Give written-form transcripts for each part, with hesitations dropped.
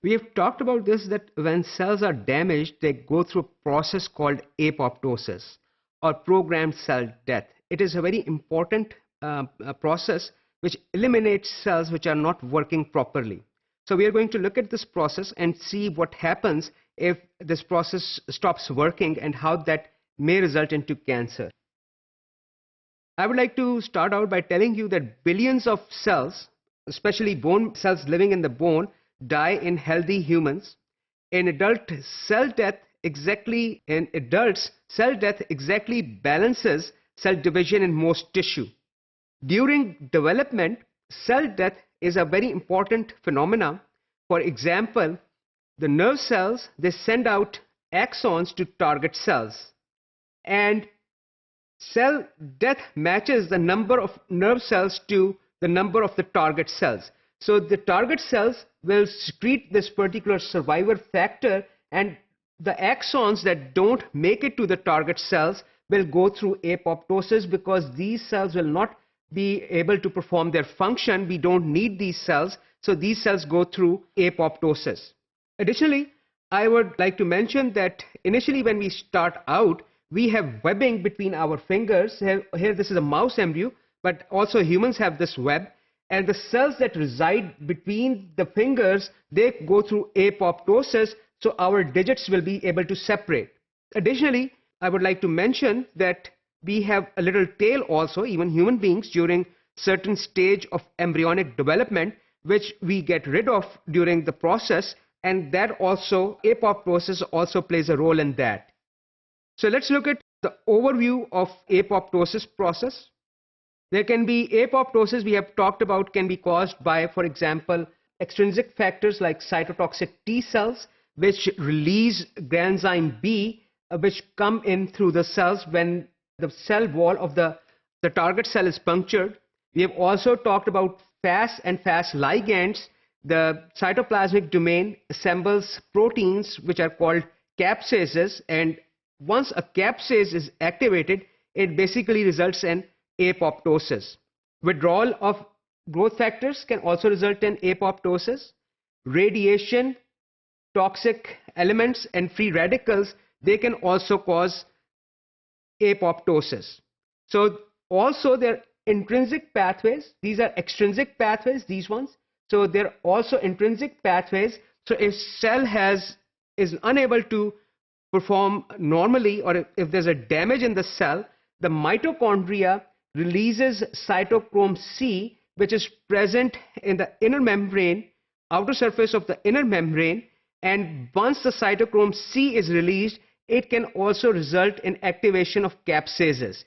We have talked about this that when cells are damaged, they go through a process called apoptosis or programmed cell death. It is a very important process which eliminates cells which are not working properly. So we are going to look at this process and see what happens if this process stops working and how that may result into cancer. I would like to start out by telling you that billions of cells, especially bone cells living in the bone, die in healthy humans. In adults, cell death exactly balances cell division in most tissue. During development, cell death is a very important phenomenon. For example, the nerve cells, they send out axons to target cells, and cell death matches the number of nerve cells to the number of the target cells. So the target cells will secrete this particular survivor factor, and the axons that don't make it to the target cells will go through apoptosis because these cells will not be able to perform their function. We don't need these cells, so these cells go through apoptosis. Additionally, I would like to mention that initially when we start out, we have webbing between our fingers. Here this is a mouse embryo, but also humans have this web. And the cells that reside between the fingers, they go through apoptosis, so our digits will be able to separate. Additionally, I would like to mention that we have a little tail also, even human beings, during certain stage of embryonic development, which we get rid of during the process, and that also, apoptosis also plays a role in that. So let's look at the overview of apoptosis process. There can be apoptosis, we have talked about, can be caused by, for example, extrinsic factors like cytotoxic T cells, which release granzyme B, which come in through the cells when the cell wall of the target cell is punctured. We have also talked about Fas and Fas ligands. The cytoplasmic domain assembles proteins which are called capsases, and once a capsase is activated, it basically results in apoptosis. Withdrawal of growth factors can also result in apoptosis. Radiation, toxic elements, and free radicals, they can also cause apoptosis. So also there are intrinsic pathways. These are extrinsic pathways, these ones. So there are also intrinsic pathways. So if cell is unable to perform normally, or if there's a damage in the cell, the mitochondria releases cytochrome C, which is present in the inner membrane, outer surface of the inner membrane. And once the cytochrome C is released, it can also result in activation of capsases.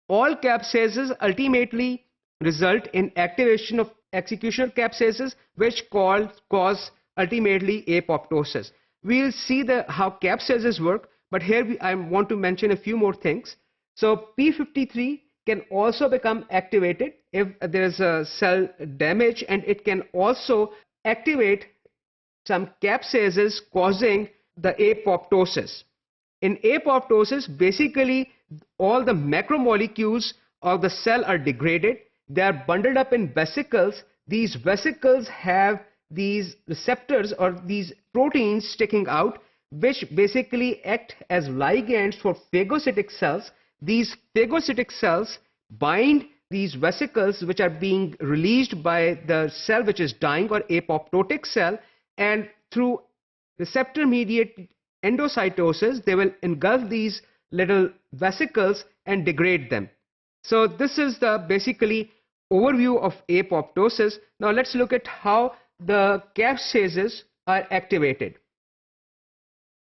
All capsases ultimately result in activation of executional capsases, which cause ultimately apoptosis. We'll see how capsases work, but here I want to mention a few more things. So P53 can also become activated if there's a cell damage, and it can also activate some capsases causing the apoptosis. In apoptosis, basically all the macromolecules of the cell are degraded. They are bundled up in vesicles. These vesicles have these receptors or these proteins sticking out, which basically act as ligands for phagocytic cells. These phagocytic cells bind these vesicles which are being released by the cell which is dying, or apoptotic cell, and through receptor mediated endocytosis they will engulf these little vesicles and degrade them. So this is the basically overview of apoptosis. Now let's look at how the capsases are activated.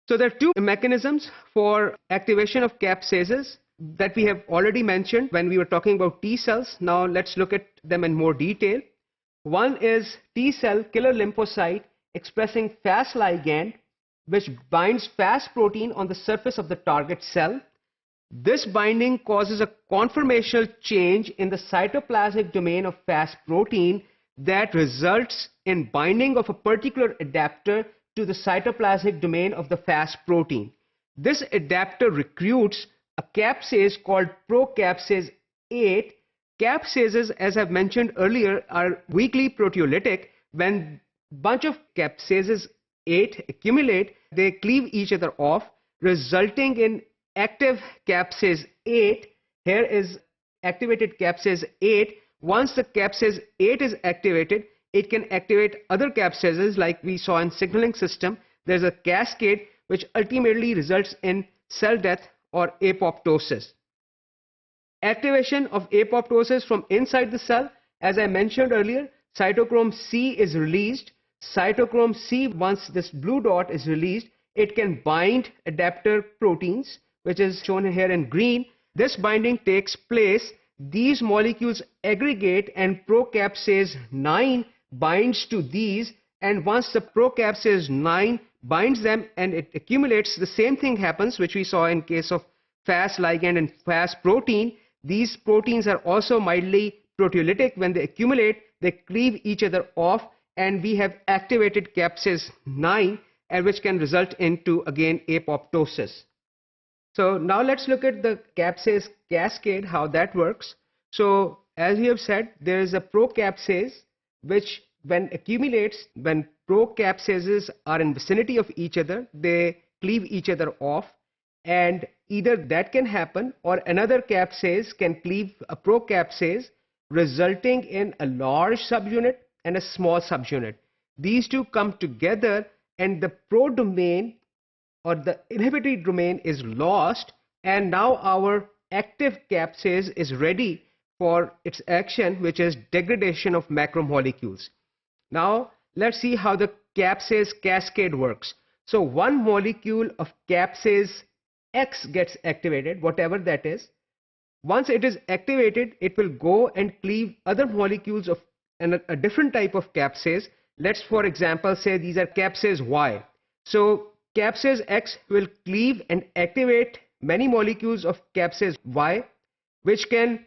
So there are two mechanisms for activation of capsases that we have already mentioned when we were talking about T cells. Now let's look at them in more detail. One is T cell killer lymphocyte expressing Fas ligand, which binds Fas protein on the surface of the target cell. This binding causes a conformational change in the cytoplasmic domain of Fas protein that results in binding of a particular adapter to the cytoplasmic domain of the Fas protein. This adapter recruits a capsase called procapsase 8. Capsases, as I've mentioned earlier, are weakly proteolytic. When bunch of capsases 8 accumulate, they cleave each other off, resulting in active capsase 8. Here is activated capsase 8. Once the capsase 8 is activated, it can activate other capsases like we saw in signaling system. There's a cascade which ultimately results in cell death or apoptosis. Activation of apoptosis from inside the cell, as I mentioned earlier, cytochrome C is released. Cytochrome C, once this blue dot is released, it can bind adapter proteins, which is shown here in green. This binding takes place. These molecules aggregate and procapsase 9 binds to these, and once the procapsase 9 binds them and it accumulates, the same thing happens which we saw in case of Fas ligand and Fas protein. These proteins are also mildly proteolytic. When they accumulate, they cleave each other off, and we have activated capsase 9, and which can result into again apoptosis. So now let's look at the capsase cascade, how that works. So as we have said, there is a procapsase which when accumulates, when procapsases are in vicinity of each other, they cleave each other off, and either that can happen or another capsase can cleave a procapsase, resulting in a large subunit and a small subunit. These two come together and the pro-domain or the inhibitory domain is lost, and now our active capsase is ready for its action, which is degradation of macromolecules. Now let's see how the capsase cascade works. So one molecule of capsase X gets activated, whatever that is. Once it is activated, it will go and cleave other molecules of a different type of capsase. Let's, for example, say these are capsase Y. So capsase X will cleave and activate many molecules of capsase Y, which can,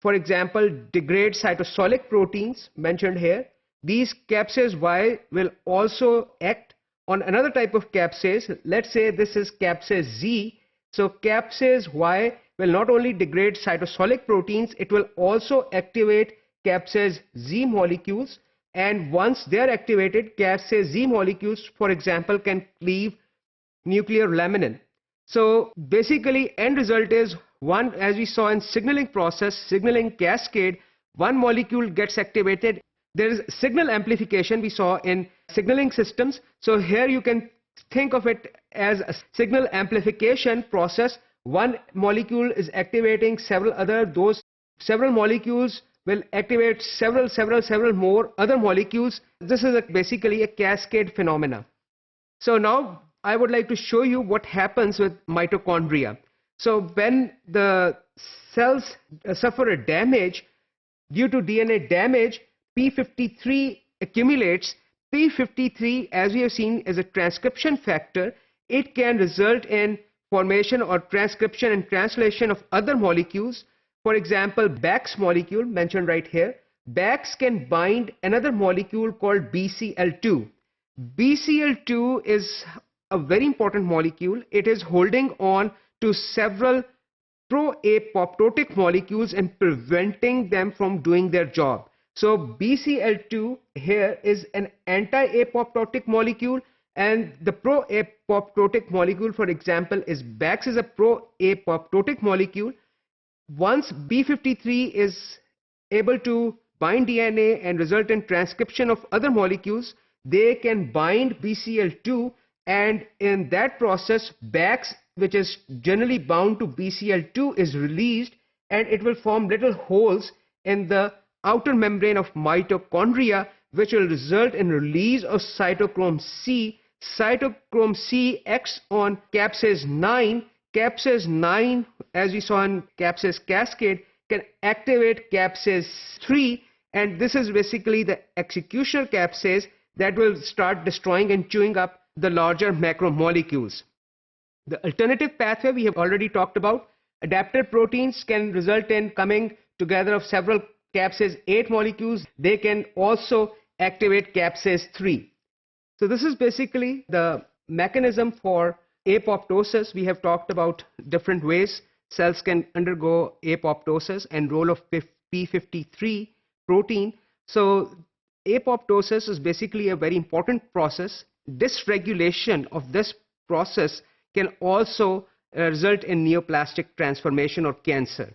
for example, degrade cytosolic proteins mentioned here. These capsase Y will also act on another type of capsase. Let's say this is capsase Z. So capsase Y will not only degrade cytosolic proteins, it will also activate capsase Z molecules. And once they are activated, capsase Z molecules, for example, can cleave nuclear laminin. So basically, end result is one, as we saw in signaling process, signaling cascade, one molecule gets activated. There is signal amplification we saw in signaling systems. So here you can think of it as a signal amplification process. One molecule is activating several other. Those several molecules will activate several more other molecules. This is basically a cascade phenomena. So now I would like to show you what happens with mitochondria. So when the cells suffer a damage due to DNA damage, P53 accumulates. P53, as we have seen, is a transcription factor. It can result in formation or transcription and translation of other molecules. For example, Bax molecule mentioned right here. Bax can bind another molecule called BCL2. BCL2 is a very important molecule. It is holding on to several pro-apoptotic molecules and preventing them from doing their job. So BCL2 here is an anti-apoptotic molecule, and the pro-apoptotic molecule, for example, is Bax is a pro-apoptotic molecule. Once B53 is able to bind DNA and result in transcription of other molecules, they can bind BCL2, and in that process, Bax, which is generally bound to BCL2, is released, and it will form little holes in the outer membrane of mitochondria, which will result in release of cytochrome C. Cytochrome C acts on capsase 9. Capsase 9, as we saw in capsase cascade, can activate capsase 3, and this is basically the executioner capsase that will start destroying and chewing up the larger macromolecules. The alternative pathway we have already talked about. Adapter proteins can result in coming together of several capsase 8 molecules. They can also activate capsase 3. So this is basically the mechanism for apoptosis. We have talked about different ways cells can undergo apoptosis and role of P53 protein. So apoptosis is basically a very important process. Dysregulation of this process can also result in neoplastic transformation or cancer.